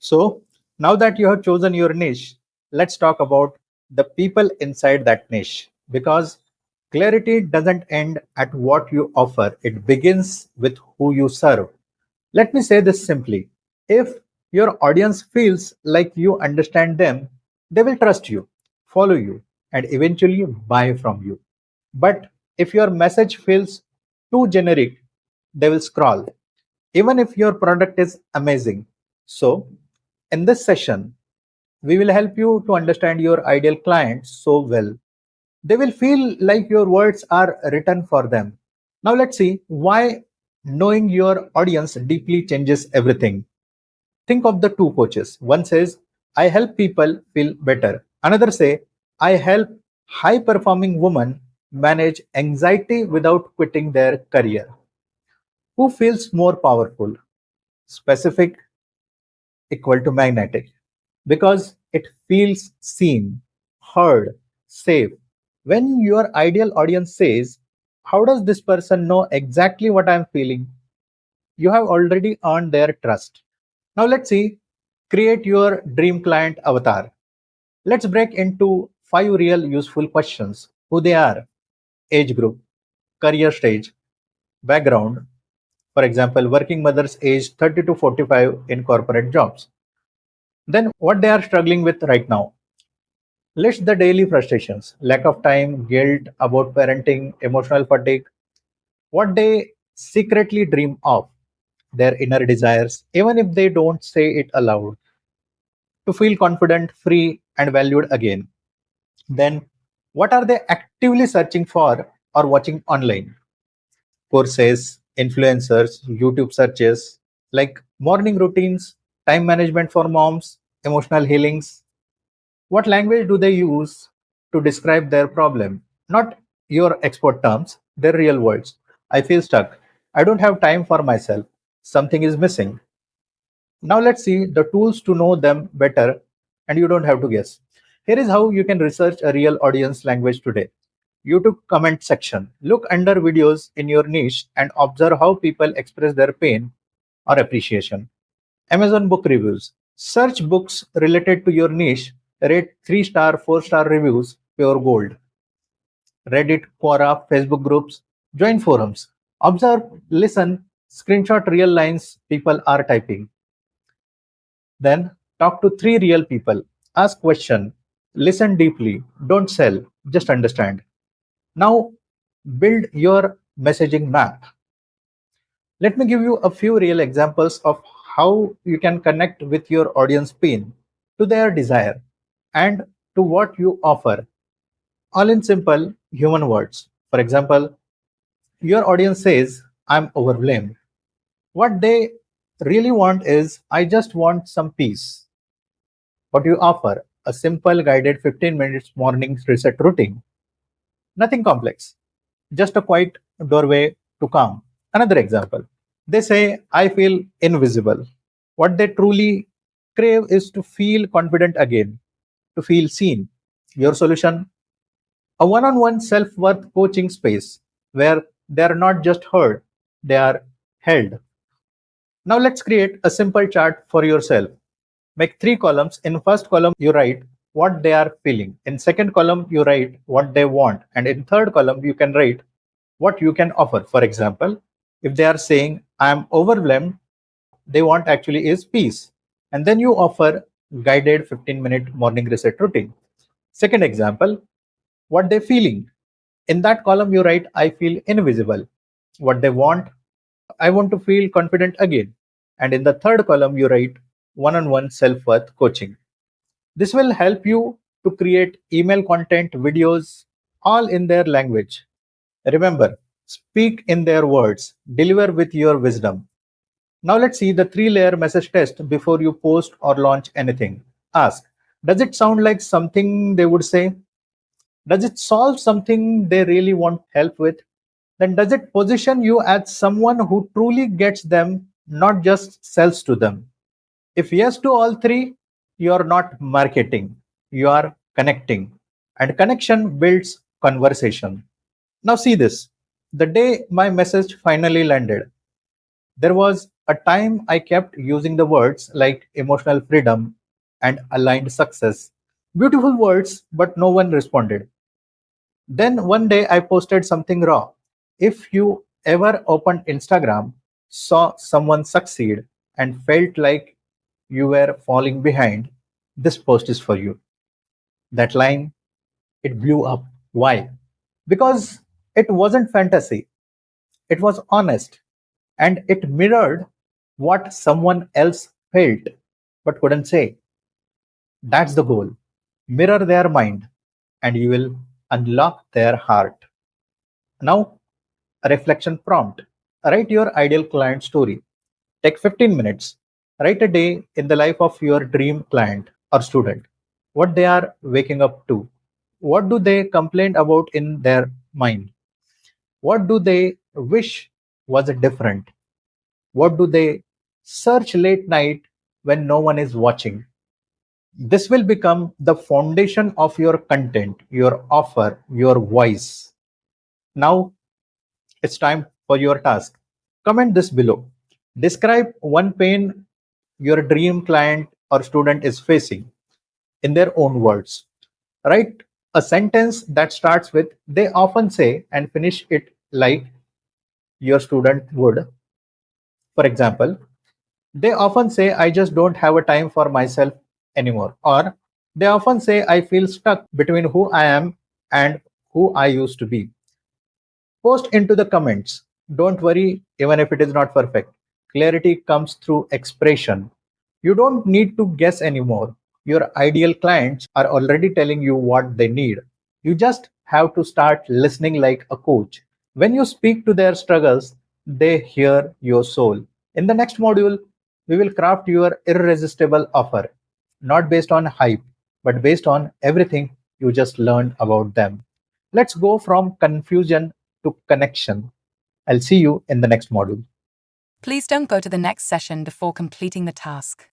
So, now that you have chosen your niche, let's talk about the people inside that niche. Because clarity doesn't end at what you offer, it begins with who you serve. Let me say this simply: if your audience feels like you understand them, they will trust you, follow you, and eventually buy from you. But if your message feels too generic, they will scroll, even if your product is amazing. So, in this session, we will help you to understand your ideal client so well. They will feel like your words are written for them. Now, let's see why knowing your audience deeply changes everything. Think of the two coaches. One says, I help people feel better. Another say, I help high performing women manage anxiety without quitting their career. Who feels more powerful? Specific equal to magnetic, because it feels seen, heard, safe. When your ideal audience says, how does this person know exactly what I'm feeling? You have already earned their trust. Now let's see, create your dream client avatar. Let's break into five real useful questions: who they are, age group, career stage, background, for example, working mothers aged 30 to 45 in corporate jobs. Then what they are struggling with right now. List the daily frustrations: lack of time, guilt about parenting, emotional fatigue, what they secretly dream of, their inner desires, even if they don't say it aloud, to feel confident, free, and valued again. Then, what are they actively searching for or watching online? Courses, influencers, YouTube searches, like morning routines, time management for moms, emotional healings. What language do they use to describe their problem? Not your expert terms, their real words. I feel stuck. I don't have time for myself. Something is missing. Now let's see the tools to know them better, and you don't have to guess. Here is how you can research a real audience language today. YouTube comment section. Look under videos in your niche and observe how people express their pain or appreciation. Amazon book reviews. Search books related to your niche. Rate 3-star, 4-star reviews, pure gold. Reddit, Quora, Facebook groups. Join forums. Observe, listen, screenshot real lines people are typing. Then talk to three real people. Ask question. Listen deeply. Don't sell. Just understand. Now build your messaging map. Let me give you a few real examples of how you can connect with your audience pain to their desire and to what you offer, all in simple human words. For example, your audience says, I'm overwhelmed. What they really want is, I just want some peace. What you offer, a simple guided 15 minutes morning reset routine. Nothing complex, just a quiet doorway to calm. Another example. They say, I feel invisible. What they truly crave is to feel confident again, to feel seen. Your solution, a one on one self worth coaching space where they are not just heard, they are held. Now let's create a simple chart for yourself. Make three columns. In first column, you write what they are feeling. In second column, you write what they want. And in third column, you can write what you can offer. For example, if they are saying, I am overwhelmed, what they want actually is peace. And then you offer guided 15-minute morning reset routine. Second example, what they're feeling. In that column, you write, I feel invisible. What they want, I want to feel confident again. And in the third column, you write one on one self worth coaching. This will help you to create email content, videos, all in their language. Remember, speak in their words, deliver with your wisdom. Now let's see the three-layer message test before you post or launch anything. Ask, does it sound like something they would say? Does it solve something they really want help with? Then does it position you as someone who truly gets them, not just sells to them? If yes to all three, you are not marketing, you are connecting. And connection builds conversation. Now, see this. The day my message finally landed, there was A time I kept using the words like emotional freedom and aligned success. Beautiful words, but no one responded. Then one day I posted something raw. If you ever opened Instagram, saw someone succeed, and felt like you were falling behind, this post is for you. That line, it blew up. Why? Because it wasn't fantasy, it was honest, and it mirrored what someone else felt but couldn't say. That's the goal. Mirror their mind, and you will unlock their heart. Now, a reflection prompt. Write your ideal client story. Take 15 minutes. Write a day in the life of your dream client or student. What they are waking up to. What do they complain about in their mind? What do they wish was different? What do they search late night when no one is watching? This will become the foundation of your content, your offer, your voice. Now it's time for your task. Comment this below. Describe one pain your dream client or student is facing in their own words. Write a sentence that starts with they often say and finish it like your student would. For example, they often say, I just don't have a time for myself anymore. Or they often say, I feel stuck between who I am and who I used to be. Post into the comments. Don't worry, even if it is not perfect. Clarity comes through expression. You don't need to guess anymore. Your ideal clients are already telling you what they need. You just have to start listening like a coach. When you speak to their struggles, they hear your soul. In the next module, we will craft your irresistible offer, not based on hype, but based on everything you just learned about them. Let's go from confusion to connection. I'll see you in the next module. Please don't go to the next session before completing the task.